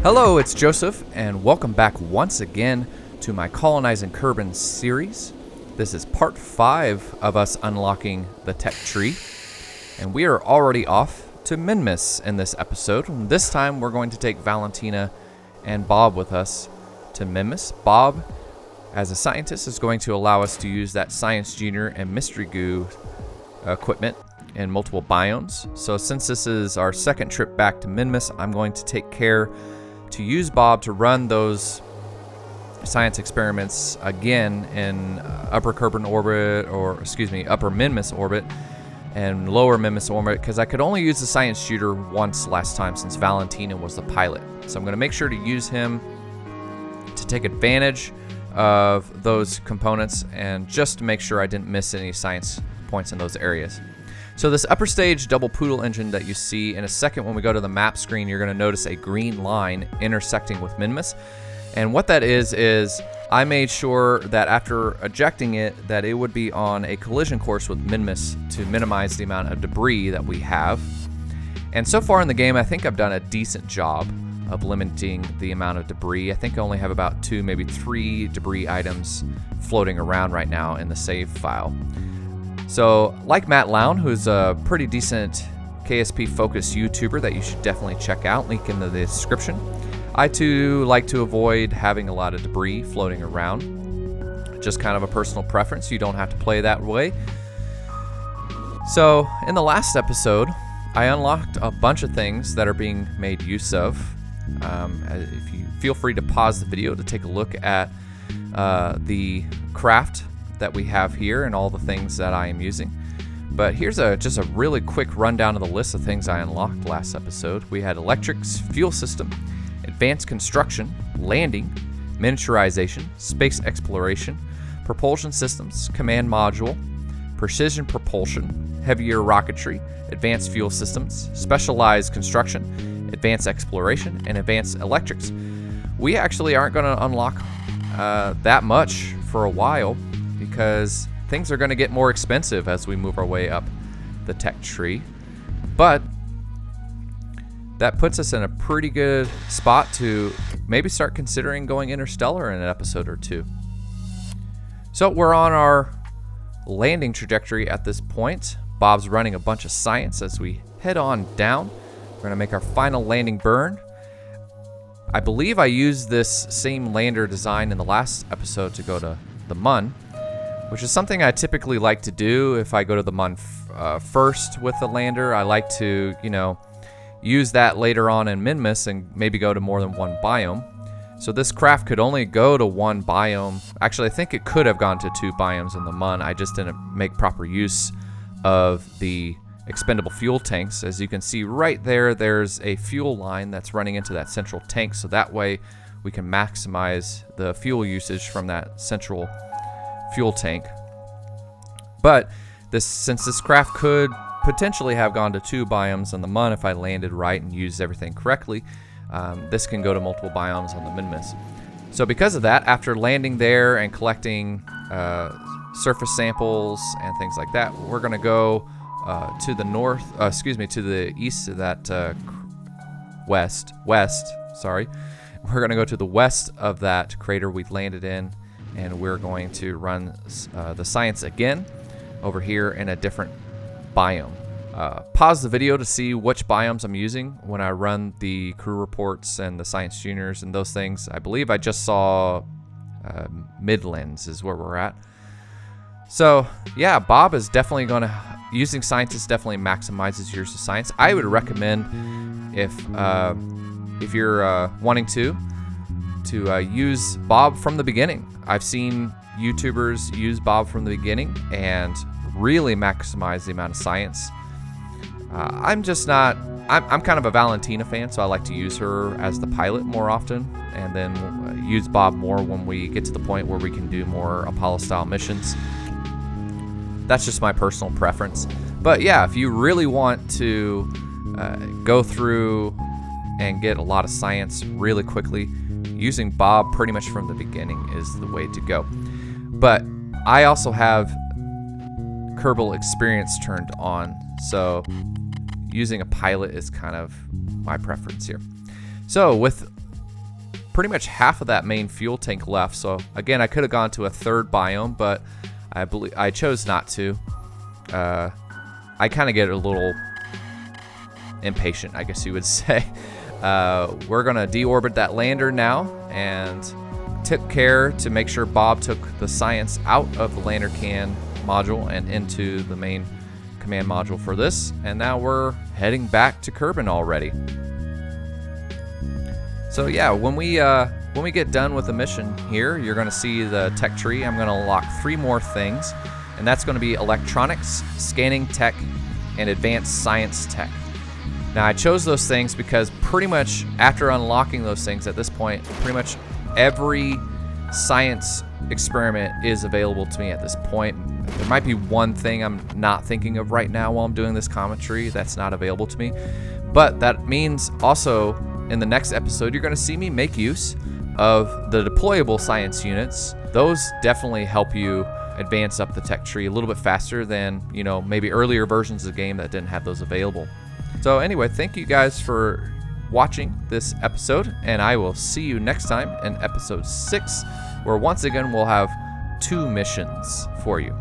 Hello, it's Joseph, and welcome back once again to my Colonizing Kerbin series. This is part 5 of us unlocking the tech tree, and we are already off to Minmus in this episode. And this time we're going to take Valentina and Bob with us to Minmus. Bob, as a scientist, is going to allow us to use that Science Junior and Mystery Goo equipment in multiple biomes. So since this is our second trip back to Minmus, I'm going to take care to use Bob to run those science experiments again in Upper Kerbin orbit, or excuse me, Upper Minmus orbit and Lower Minmus orbit, because I could only use the science shooter once last time since Valentina was the pilot. So I'm going to make sure to use him to take advantage of those components and just to make sure I didn't miss any science points in those areas. So this upper stage double poodle engine that you see in a second, when we go to the map screen, you're going to notice a green line intersecting with Minmus. And what that is I made sure that after ejecting it, that it would be on a collision course with Minmus to minimize the amount of debris that we have. And so far in the game, I think I've done a decent job of limiting the amount of debris. I think I only have about 2, maybe 3 debris items floating around right now in the save file. So, like Matt Lown, who's a pretty decent KSP-focused YouTuber that you should definitely check out, link in the description, I too like to avoid having a lot of debris floating around. Just kind of a personal preference. You don't have to play that way. So, in the last episode, I unlocked a bunch of things that are being made use of. If you feel free to pause the video to take a look at the craft that we have here and all the things that I am using. But here's just a really quick rundown of the list of things I unlocked last episode. We had electrics, fuel system, advanced construction, landing, miniaturization, space exploration, propulsion systems, command module, precision propulsion, heavier rocketry, advanced fuel systems, specialized construction, advanced exploration, and advanced electrics. We actually aren't going to unlock that much for a while, because things are going to get more expensive as we move our way up the tech tree. But that puts us in a pretty good spot to maybe start considering going interstellar in an episode or two. So we're on our landing trajectory at this point. Bob's running a bunch of science as we head on down. We're going to make our final landing burn. I believe I used this same lander design in the last episode to go to the Mun, which is something I typically like to do if I go to the Mun first with the lander. I like to, use that later on in Minmus and maybe go to more than one biome. So this craft could only go to one biome. Actually, I think it could have gone to 2 biomes in the Mun. I just didn't make proper use of the expendable fuel tanks. As you can see right there, there's a fuel line that's running into that central tank, so that way we can maximize the fuel usage from that central fuel tank. But since this craft could potentially have gone to 2 biomes on the Mun if I landed right and used everything correctly, this can go to multiple biomes on the Minmus. So because of that, after landing there and collecting surface samples and things like that, we're going to go to the to the east of that west. We're going to go to the west of that crater we landed in, and we're going to run the science again over here in a different biome. Pause the video to see which biomes I'm using when I run the crew reports and the science juniors and those things. I believe I just saw Midlands is where we're at. So yeah, Bob is definitely going to, using scientists definitely maximizes your use of science. I would recommend if you're wanting to use Bob from the beginning. I've seen YouTubers use Bob from the beginning and really maximize the amount of science. I'm kind of a Valentina fan, so I like to use her as the pilot more often, and then use Bob more when we get to the point where we can do more Apollo-style missions. That's just my personal preference. But yeah, if you really want to go through and get a lot of science really quickly, using Bob pretty much from the beginning is the way to go. But I also have Kerbal Experience turned on, so using a pilot is kind of my preference here. So with pretty much half of that main fuel tank left. So again, I could have gone to a third biome, but I chose not to. I kind of get a little impatient, I guess you would say. We're gonna deorbit that lander now, and took care to make sure Bob took the science out of the lander can module and into the main command module for this. And now we're heading back to Kerbin already. So yeah, when we get done with the mission here, you're gonna see the tech tree. I'm gonna unlock 3 more things, and that's gonna be electronics, scanning tech, and advanced science tech. Now I chose those things because pretty much after unlocking those things at this point, pretty much every science experiment is available to me at this point. There might be one thing I'm not thinking of right now while I'm doing this commentary that's not available to me, but that means also in the next episode you're going to see me make use of the deployable science units. Those definitely help you advance up the tech tree a little bit faster than, you know, maybe earlier versions of the game that didn't have those available. So anyway, thank you guys for watching this episode, and I will see you next time in episode 6, where once again we'll have 2 missions for you.